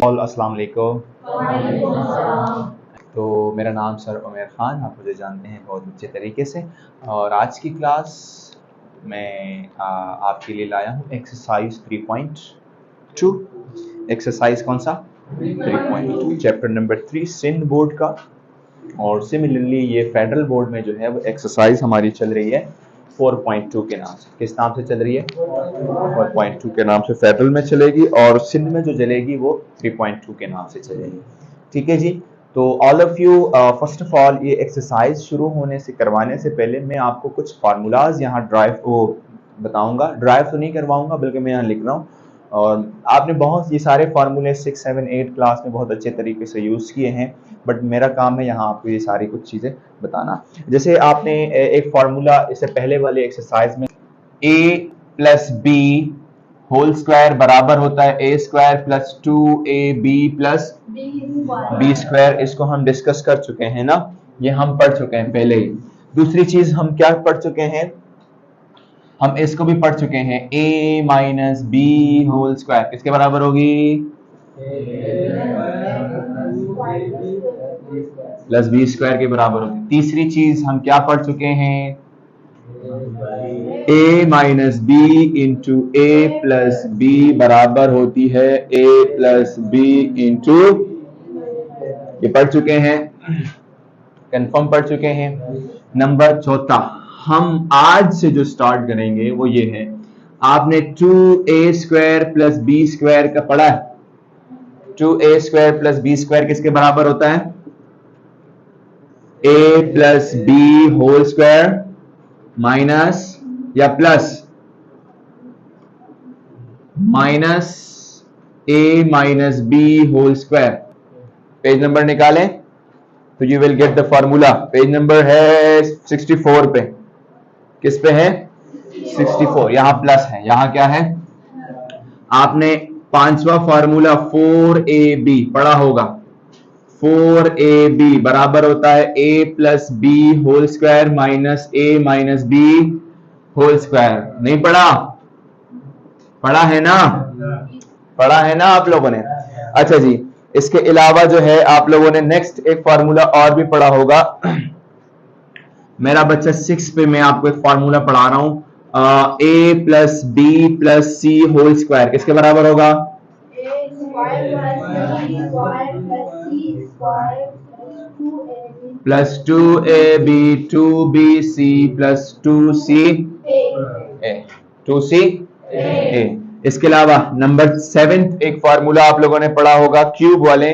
अस्सलाम वालेकुम। तो मेरा नाम सर उमर ख़ान, आप मुझे जानते हैं बहुत अच्छे तरीके से। और आज की क्लास मैं आपके लिए लाया हूँ एक्सरसाइज 3.2। एक्सरसाइज कौन सा? 3.2, चैप्टर नंबर 3 सिंध बोर्ड का। और सिमिलरली ये फेडरल बोर्ड में जो है वो एक्सरसाइज हमारी चल रही है 4.2 के नाम से। किस नाम से चल रही है? 4.2 के नाम से फेडरल में चलेगी, और सिंध में जो चलेगी वो 3.2 के नाम से चलेगी। ठीक है जी। तो all of you, first of all ये एक्सरसाइज शुरू होने से करवाने से पहले मैं आपको कुछ फार्मूलाज यहाँ बताऊंगा। ड्राइव तो नहीं करवाऊंगा, बल्कि मैं यहाँ लिख रहा हूँ। और आपने बहुत ये सारे फार्मूले 6, 7, 8 क्लास में बहुत अच्छे तरीके से यूज़ किए हैं, बट मेरा काम है यहाँ आपको ये सारी कुछ चीज़ें बताना। जैसे आपने एक फार्मूला इससे पहले वाले एक्सरसाइज में a plus B whole square बराबर होता है a square plus 2ab plus b square, इसको हम डिस्कस कर चुके हैं ना, ये हम पढ़ चुके हैं पहले ही। दूसरी चीज हम क्या पढ़ चुके हैं? हम इसको भी पढ़ चुके हैं, a minus B whole square किसके बराबर होगी? प्लस बी स्क्वायर के बराबर होगी। तीसरी चीज हम क्या पढ़ चुके हैं? a minus B into A plus B बराबर होती है a प्लस बी इंटू, ये पढ़ चुके हैं, कंफर्म पढ़ चुके हैं। नंबर चौथा हम आज से जो स्टार्ट करेंगे वो ये है, आपने 2a square plus B square का पढ़ा है। 2a square plus B square किसके बराबर होता है? a plus B whole square minus या plus minus a minus B whole square. Page number निकालें तो you will get the formula. Page number है 64 पे। किस पे है? 64। यहां प्लस है, यहां क्या है? आपने पांचवा फॉर्मूला 4ab पढ़ा होगा। 4ab बराबर होता है a plus B whole square minus a minus B whole square. नहीं पढ़ा? पढ़ा है ना? पढ़ा है ना आप लोगों ने? अच्छा जी, इसके अलावा जो है आप लोगों ने नेक्स्ट एक फार्मूला और भी पढ़ा होगा। मेरा बच्चा 6 पे मैं आपको एक फार्मूला पढ़ा रहा हूं, a plus B plus C whole square किसके बराबर होगा? Plus 2ab 2bc plus 2c a। इसके अलावा नंबर 7 एक फार्मूला आप लोगों ने पढ़ा होगा, क्यूब वाले।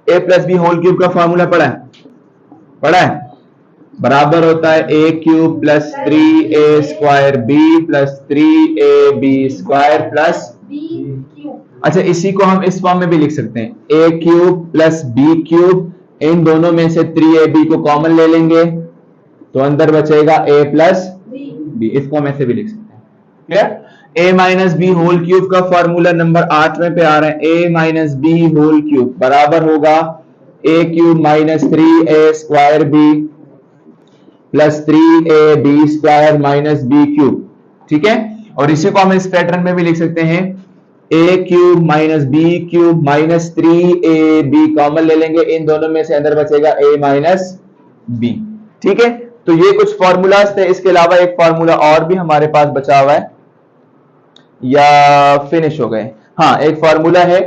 a plus B whole cube का फार्मूला पढ़ा है? पढ़ा है? बराबर होता है a cube plus 3a square b plus 3ab square plus, अच्छा इसी को हम इस फॉर्म में भी लिख सकते हैं, a cube plus b cube, इन दोनों में से 3ab को कॉमन ले लेंगे तो अंदर बचेगा a प्लस b। इस फॉर्म में से भी लिख सकते हैं। Clear? a minus B whole cube का फॉर्मूला नंबर 8वें पे आ रहा है, a minus B whole cube बराबर होगा a cube minus 3a square b plus 3ab square minus b cube. ठीक है? और इसी को हम इस पैटर्न में भी लिख सकते हैं, a cube minus B cube minus 3ab common ले लेंगे, इन दोनों में से अंदर बचेगा a माइनस b। ठीक है? तो ये कुछ फॉर्मूलाज थे। इसके अलावा एक फॉर्मूला और भी हमारे पास बचा हुआ है, या फिनिश हो गए? हाँ, एक फार्मूला है,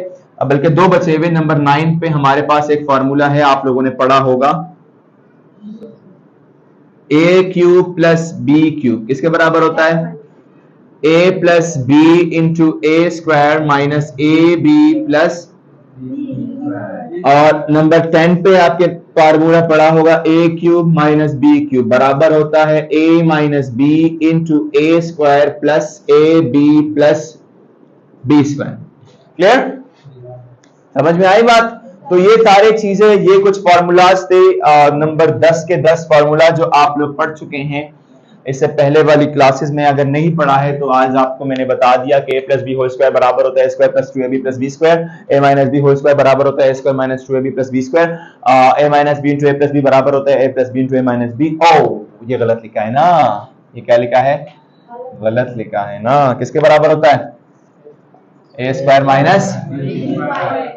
बल्कि दो बचे हुए। नंबर 9 पे हमारे पास एक फार्मूला है, आप लोगों ने पढ़ा होगा, a cube plus B cube किसके बराबर होता है? a plus B into A square minus A B plus, और नंबर 10 पे आपके फार्मूला पढ़ा होगा, a cube minus B cube बराबर होता है a minus B into A square plus A B plus B square. Clear? समझ में आई बात? तो ये सारी चीजें, ये कुछ फार्मूलाज थे, नंबर 10 के 10 फार्मूला जो आप लोग पढ़ चुके हैं इससे पहले वाली क्लासेस में। अगर नहीं पढ़ा है तो आज आपको मैंने बता दिया कि a plus B whole square बराबर होता है square plus 2ab plus B square, a minus B whole square बराबर होता है square minus 2ab plus B square, a minus B into A plus B बराबर होता है a plus B into A minus B. ओ, ये गलत लिखा है ना, ये क्या लिखा है? गलत लिखा है ना। किसके बराबर होता है? ए स्क्वायर माइनस,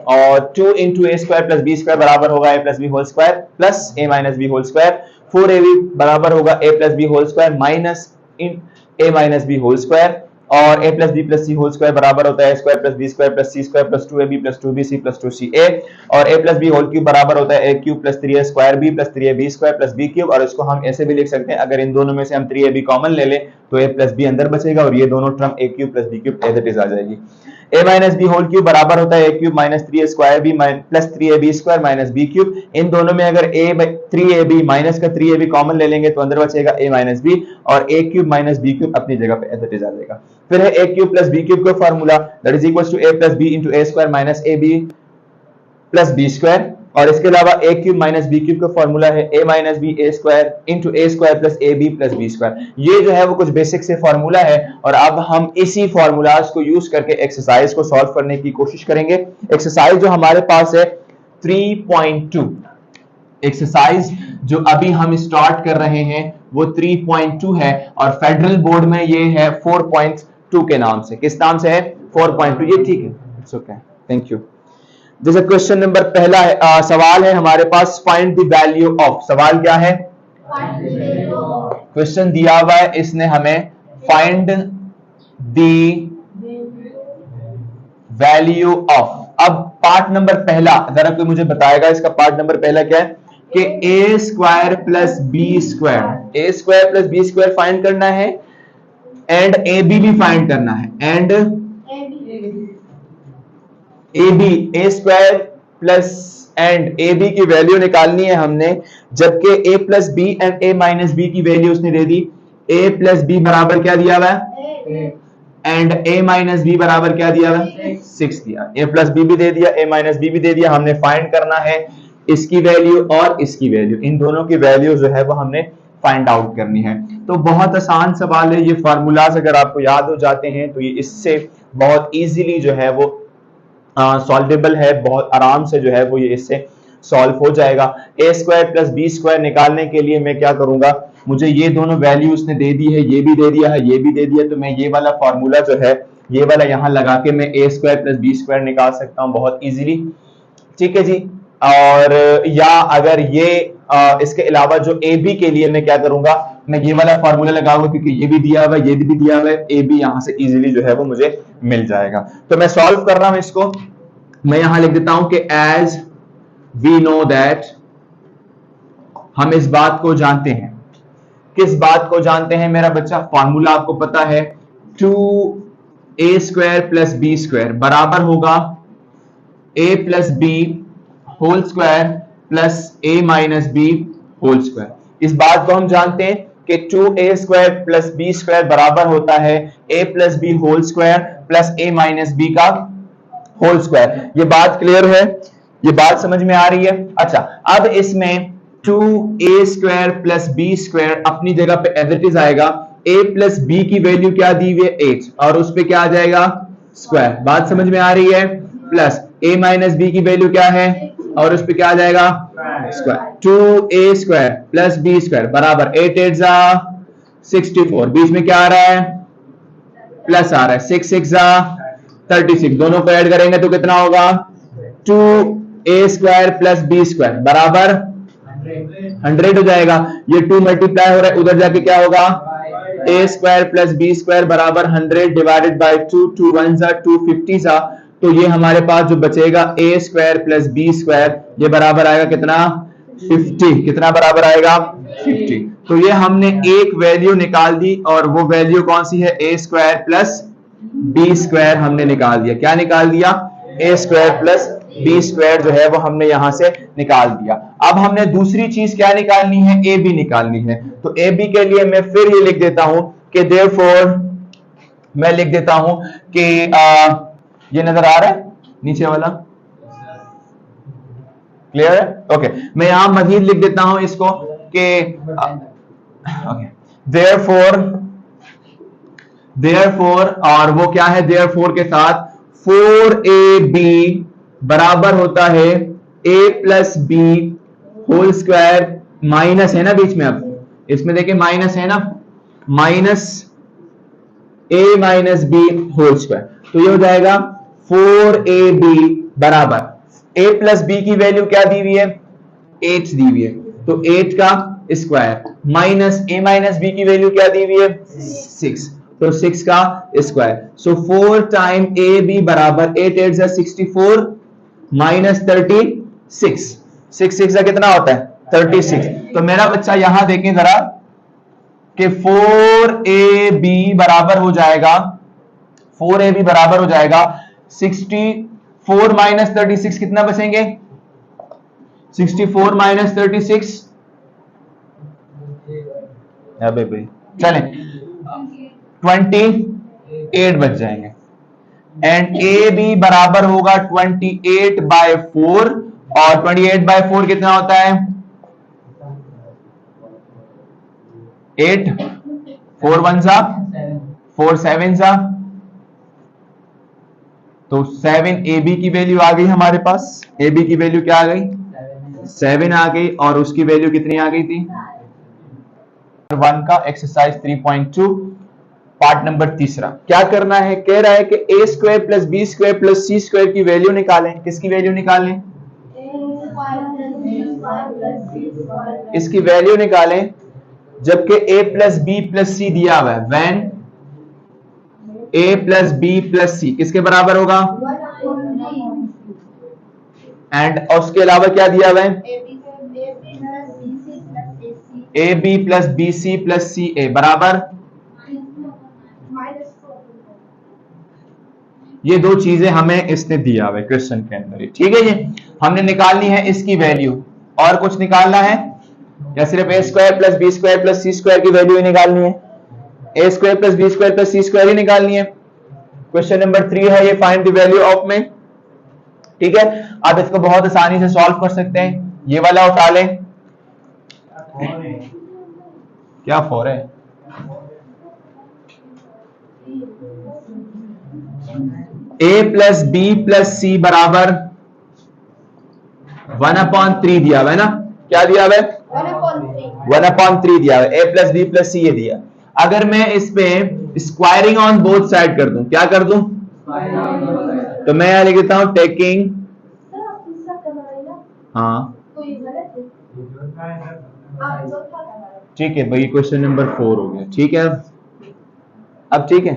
और 2 into A square plus B square बराबर होगा A plus B whole square plus A minus B whole square. 4ab बराबर होगा A plus B whole square minus A minus B whole square, और a plus B plus C whole square बराबर होता है ए square plus B square plus सी square plus 2ab plus 2bc plus 2ca, और a plus B whole cube बराबर होता है a cube plus 3a square b plus 3ab square plus b cube. और इसको हम ऐसे भी लिख सकते हैं, अगर इन दोनों में से हम 3ab कॉमन ले लें तो a प्लस बी अंदर बचेगा और ये दोनों term a cube plus b cube as it is आ जाएगी। a minus B whole cube बराबर होता है a cube minus 3a square b plus 3ab square minus b cube. इन दोनों में अगर 3ab माइनस का 3ab कॉमन ले लेंगे तो अंदर बचेगा a माइनस b, और a cube minus b cube अपनी जगह पे एज इट इज आ जाएगा। फिर है a cube plus b cube का formula, that is equals to a plus b into a square minus ab plus b square, और इसके अलावा a cube minus b cube का फार्मूला है a minus b a square into a square plus ab plus b square. ये जो है वो कुछ बेसिक से फार्मूला है, और अब हम इसी फार्मूलाज को यूज करके एक्सरसाइज को सॉल्व करने की कोशिश करेंगे। एक्सरसाइज जो हमारे पास है 3.2, एक्सरसाइज जो अभी हम स्टार्ट कर रहे हैं वो 3.2 है, और फेडरल बोर्ड में ये है 4.2 के नाम से। किस नाम से है? 4.2। ये ठीक है, इट्स ओके, थैंक यू। जैसे क्वेश्चन नंबर पहला है, सवाल है हमारे पास फाइंड द वैल्यू ऑफ। सवाल क्या है? क्वेश्चन दिया हुआ है, इसने हमें फाइंड द वैल्यू ऑफ। अब पार्ट नंबर पहला जरा कोई मुझे बताएगा, इसका पार्ट नंबर पहला क्या है कि a square plus B square, a square plus B square find करना है, एंड ए बी भी फाइंड करना है, and a b, a square plus and a b की वैल्यू निकालनी है हमने, जबकि a plus b and a minus B की वैल्यू उसने दे दी। ए प्लस बी बराबर क्या दिया हुआ है, एंड ए माइनस बी बराबर क्या दिया हुआ है, 6 दिया। ए प्लस बी भी दे दिया, ए माइनस बी भी दे दिया। हमने फाइंड करना है इसकी वैल्यू और इसकी वैल्यू, इन दोनों की वैल्यू जो है वो हमने फाइंड आउट करनी है। तो बहुत आसान सवाल है, ये फार्मूलाज अगर आपको याद हो जाते हैं तो ये इससे बहुत इजीली जो है वो सॉल्वेबल है, बहुत आराम से जो है वो ये इससे सॉल्व हो जाएगा। ए स्क्वायर प्लस बी स्क्वायर निकालने के लिए मैं क्या करूंगा, मुझे ये दोनों वैल्यू उसने दे दी है, ये भी दे दिया है, ये भी दे दिया, तो मैं ये वाला फॉर्मूला जो है ये वाला यहां लगा के मैं ए स्क्वायर प्लस बी स्क्वायर निकाल सकता हूं बहुत इजीली। ठीक है जी। और या अगर ये इसके अलावा जो ए बी के लिए मैं क्या करूंगा, मैं ये वाला फॉर्मूला लगाऊंगा, क्योंकि ये भी दिया हुआ है, ये भी दिया हुआ है, ए बी यहां से इजीली जो है वो मुझे मिल जाएगा। तो मैं सॉल्व कर रहा हूं इसको, मैं यहां लिख देता हूं कि एज वी नो दैट, हम इस बात को जानते हैं। किस बात को जानते हैं मेरा बच्चा? फॉर्मूला आपको पता है, 2a square plus B square बराबर होगा a plus B whole square plus a minus B whole square. इस बात को हम जानते हैं कि 2a square plus B square बराबर होता है a plus B whole square plus a minus B का होल स्क्वायर। ये बात क्लियर है? ये बात समझ में आ रही है? अच्छा, अब इसमें 2a square plus B square अपनी जगह पे एज इट इज आएगा। a प्लस बी की वैल्यू क्या दी हुई है? 8, और उस पे क्या आ जाएगा? स्क्वायर। बात समझ में आ रही है? प्लस a माइनस बी की वैल्यू क्या है, और उस पे क्या आ जाएगा? Square. 2a square plus B square बराबर 8 8 जा 64, बीच में क्या आ रहा है? प्लस आ रहा है। 6 6 जा 36, दोनों को ऐड करेंगे तो कितना होगा? 2a square plus B square बराबर 100 हो जाएगा। ये 2 मल्टीप्लाई हो रहा है, उधर जाके क्या होगा? a square plus B square बराबर 100 डिवाइडेड बाय 2, 2 1 जा 250 जा, तो ये हमारे पास जो बचेगा a square plus B square, ये बराबर आएगा कितना? 50। कितना बराबर आएगा? 50। तो ये हमने एक वैल्यू निकाल दी, और वो वैल्यू कौन सी है? a square plus B square हमने निकाल दिया। क्या निकाल दिया? a square plus B square जो है वो हमने यहां से निकाल दिया। अब हमने दूसरी चीज क्या निकालनी है? ए बी निकालनी है। तो ए बी के लिए मैं फिर ये लिख देता हूं कि देयरफॉर, मैं लिख देता हूं कि ये नजर आ रहा है नीचे वाला? क्लियर है? ओके, मैं यहां मजीद लिख देता हूं इसको कि ओके, देयरफॉर, और वो क्या है? देयरफॉर के साथ 4ab बराबर होता है a plus B whole square, minus है ना बीच में, अब इसमें देखिए माइनस है ना, minus a minus B whole square. तो ये हो जाएगा 4ab बराबर a प्लस बी की वैल्यू क्या दी हुई है 8 दी हुई है, तो 8 का square minus a minus B की वैल्यू क्या दी हुई है 6, तो 6 का square. So 4 time A B बराबर 8 8 जा 64 माइनस 36, 6 6 का कितना होता है 36। तो मेरा बच्चा यहां देखें जरा कि 4ab बराबर हो जाएगा 4ab बराबर हो जाएगा 64 माइनस 36 कितना बचेंगे 64 माइनस 36 चले 28 बच जाएंगे एंड ए बी बराबर होगा 28/4 और 28/4 कितना होता है 8 4 1 सा 4 7 सा, तो 7 ए बी की वैल्यू आ गई हमारे पास, ए बी की वैल्यू क्या आ गई 7 आ गई और उसकी वैल्यू कितनी आ गई थी 1 का एक्सरसाइज 3.2 पार्ट नंबर तीसरा। क्या करना है, कह रहा है कि a square plus B square plus C square की वैल्यू निकालें। किसकी वैल्यू निकालें, इसकी वैल्यू निकालें जबकि a plus B plus c दिया हुआ है। When a plus B plus c किसके बराबर होगा एंड उसके अलावा क्या दिया हुआ है a B plus b c plus c a बराबर, ये दो चीजें हमें इसने दिया हुआ है क्वेश्चन के अंदर, ठीक है जी। हमने निकालनी है इसकी वैल्यू, और कुछ निकालना है या सिर्फ a square plus B square plus C square की वैल्यू ही निकालनी है, ए square plus B square plus सी स्क्वायर ही निकालनी है। क्वेश्चन नंबर 3 है ये, फाइंड द वैल्यू ऑफ में, ठीक है। आप इसको बहुत आसानी से सॉल्व कर सकते हैं, ये वाला उठा लें, क्या 4 है a प्लस बी प्लस सी बराबर 1/3 दिया हुआ है ना, क्या दिया हुआ है 1/3 दिया हुआ है, a प्लस बी प्लस सी ये दिया। अगर मैं इस पे स्क्वायरिंग ऑन बोथ साइड कर दूं, क्या कर दूं, तो मैं यहां लिख देता हूं टेकिंग, हाँ ठीक है भाई, क्वेश्चन नंबर 4 हो गया, ठीक है। अब ठीक है,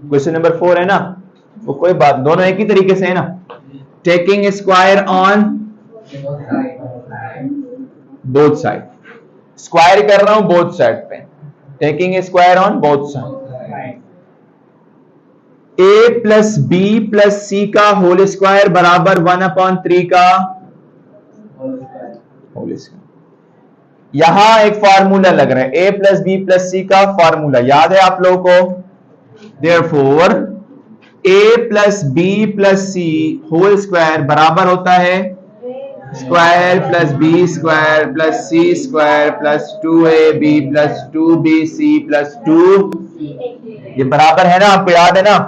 क्वेश्चन नंबर 4 है ना, वो कोई बात, दोनों एक ही तरीके से है ना। Taking square on both side, square कर रहा हूं बोथ साइड पे, taking square on both side. a plus B plus c का होल स्क्वायर बराबर 1/3 का होल स्क्वायर। यहां एक फार्मूला लग रहा है, a plus B plus c का फार्मूला याद है आप लोगों को। Therefore, a plus B plus C whole square बराबर होता है square plus B square plus सी square plus 2ab plus 2bc plus 2, ये बराबर है ना, आपको याद है ना।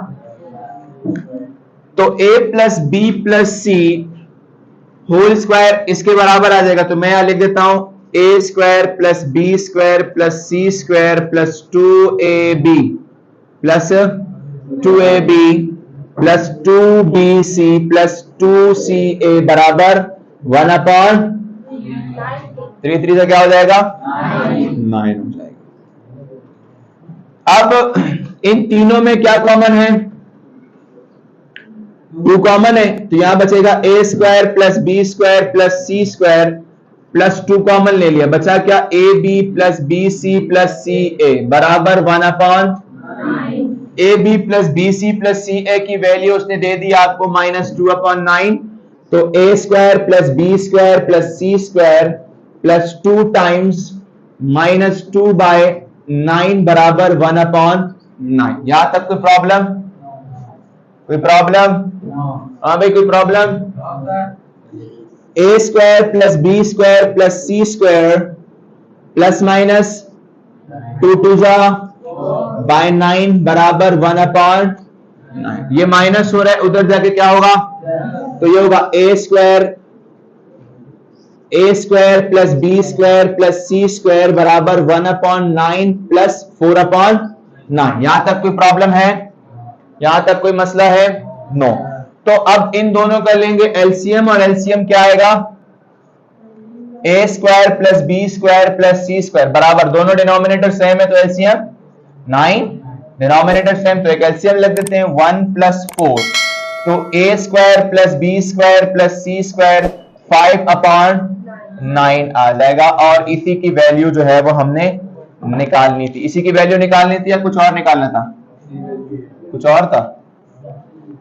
तो a plus B plus C whole square इसके बराबर आ जाएगा, तो मैं यहां लिख देता हूं a square plus B square plus C square plus 2ab plus 2ab plus 2bc plus 2ca बराबर 1/3 से क्या हो जाएगा 9 हो जाएगा। अब इन तीनों में क्या कॉमन है, 2 कॉमन है, तो यहां बचेगा a square plus B square plus C square plus 2 common ले लिया, बचा क्या a B plus b c plus c a बराबर 1/9। A B plus b c plus c a की वैल्यू उसने दे दी आपको -2/9, तो a square plus B square plus C square plus 2 times -2/9 बराबर 1/9। यहां तक कोई प्रॉब्लम, कोई प्रॉब्लम, हाँ भाई कोई problem. A square plus B square plus C square plus minus 2 2 by 9 बराबर 1/9। ये माइनस हो रहा है, उधर जाके क्या होगा, तो ये होगा a square plus B square plus C square बराबर 1/9 प्लस 4/9। यहां तक कोई प्रॉब्लम है, यहां तक कोई मसला है? नो। तो अब इन दोनों का लेंगे एलसीएम, और एलसीएम क्या आएगा? A square plus B square plus C square बराबर, दोनों डिनोमिनेटर सेम है तो एलसीएम 9, डिनोमिनेटर सेम तो एक एलसीएम लग देते हैं 1 प्लस 4, तो a square plus B square plus C square 5/9 आ जाएगा। और इसी की वैल्यू जो है वो हमने निकालनी थी, इसी की वैल्यू निकालनी थी या कुछ और निकालना था? कुछ और था।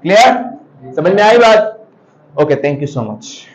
क्लियर? समझ में आई बात? Okay, thank you so much.